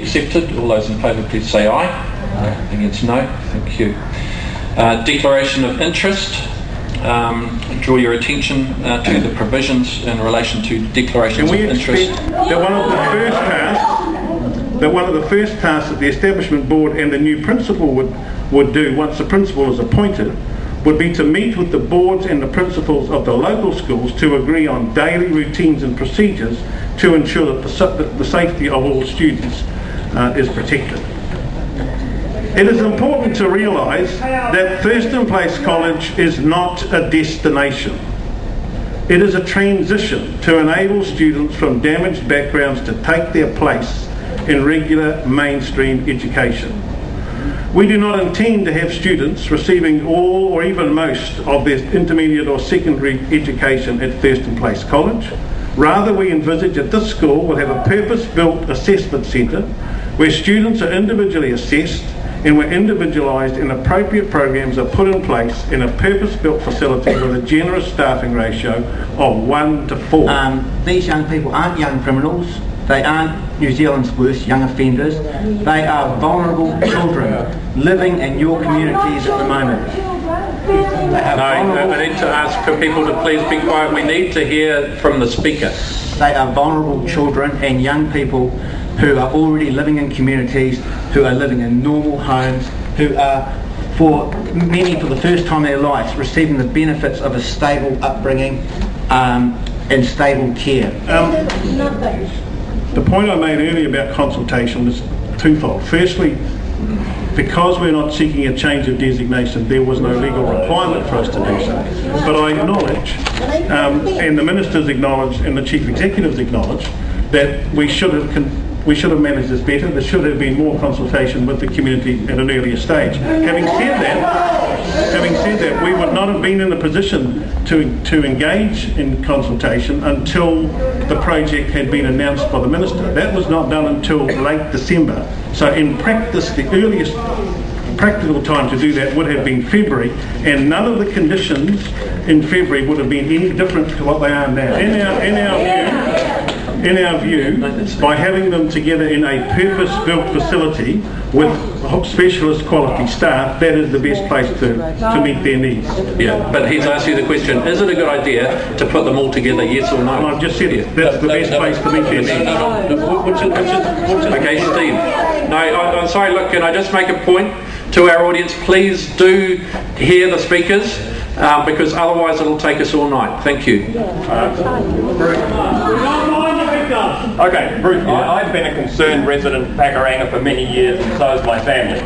Accepted. All those in favour please say aye. Aye. Against no. Thank you. Declaration of interest. Draw your attention to the provisions in relation to declarations of interest. That one of the first tasks that the establishment board and the new principal would do once the principal is appointed would be to meet with the boards and the principals of the local schools to agree on daily routines and procedures to ensure that the safety of all students is protected. It is important to realise that Thurston Place College is not a destination. It is a transition to enable students from damaged backgrounds to take their place in regular mainstream education. We do not intend to have students receiving all or even most of their intermediate or secondary education at Thurston Place College. Rather, we envisage that this school will have a purpose-built assessment centre where students are individually assessed and where individualised and appropriate programs are put in place in a purpose-built facility with a generous staffing ratio of 1 to 4. These young people aren't young criminals. They aren't New Zealand's worst young offenders. They are vulnerable children living in your communities at the moment. I need to ask for people to please be quiet. We need to hear from the speaker. They are vulnerable children and young people who are already living in communities, who are living in normal homes, who are, for many for the first time in their lives, receiving the benefits of a stable upbringing and stable care. The point I made earlier about consultation was twofold. Firstly, because we're not seeking a change of designation, there was no legal requirement for us to do so. But I acknowledge, and the Minister's acknowledged, and the Chief Executive's acknowledged, that we should have managed this better. There should have been more consultation with the community at an earlier stage. Having said that, we would not have been in a position to engage in consultation until the project had been announced by the Minister. That was not done until late December. So in practice, the earliest practical time to do that would have been February, and none of the conditions in February would have been any different to what they are now. In our view, by having them together in a purpose-built facility with specialist quality staff, that is the best place to meet their needs. Yeah, but he's asked you the question, is it a good idea to put them all together, yes or no? And I've just said it. That's the best place to meet their needs. Okay, Steve. No, I'm sorry, look, can I just make a point to our audience? Please do hear the speakers, because otherwise it'll take us all night. Thank you. Okay, Bruce, I've been a concerned resident of Pakuranga for many years, and so has my family.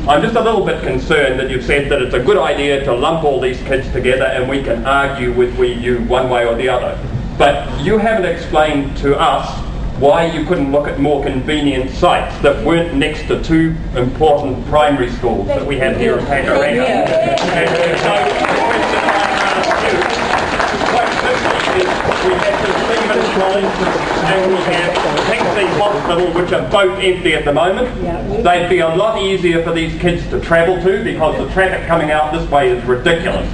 I'm just a little bit concerned that you've said that it's a good idea to lump all these kids together and we can argue with you one way or the other. But you haven't explained to us why you couldn't look at more convenient sites that weren't next to two important primary schools that we have here in Pakuranga. And so the question I ask you, quite simply, is we have the Stephen College and we have Kingsley Hospital, which are both empty at the moment. They'd be a lot easier for these kids to travel to because the traffic coming out this way is ridiculous.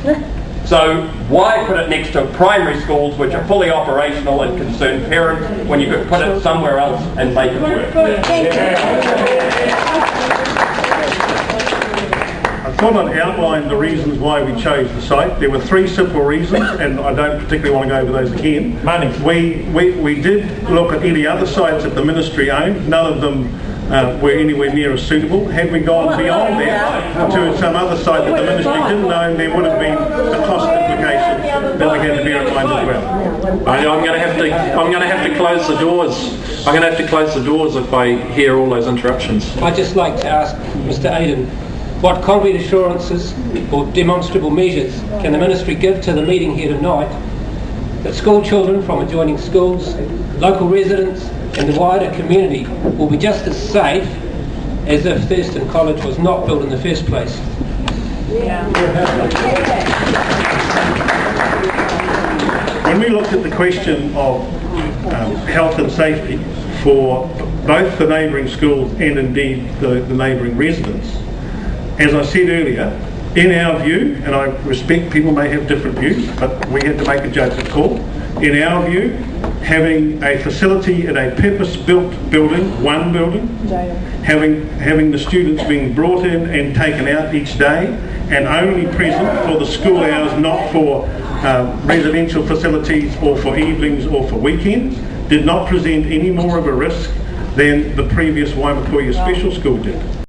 So why put it next to primary schools which are fully operational and concern parents when you could put it somewhere else and make it work? I thought I'd outline the reasons why we chose the site. There were three simple reasons, and I don't particularly want to go over those again. Money. We did look at any other sites that the Ministry owned. None of them were anywhere near as suitable. Had we gone beyond that to some other site that the Ministry didn't own, there would have been a cost implication that we had to bear in mind as well. I'm going to have to close the doors. I'm going to have to close the doors if I hear all those interruptions. I'd just like to ask Mr. Aiden, what concrete assurances or demonstrable measures can the Ministry give to the meeting here tonight that school children from adjoining schools, local residents and the wider community will be just as safe as if Thurston College was not built in the first place? When we looked at the question of health and safety for both the neighbouring schools and indeed the neighbouring residents, as I said earlier, in our view, and I respect people may have different views, but we had to make a judgment call, in our view, having a facility in a purpose-built building, one building, having the students being brought in and taken out each day, and only present for the school hours, not for residential facilities or for evenings or for weekends, did not present any more of a risk than the previous Waimakoia Special School did.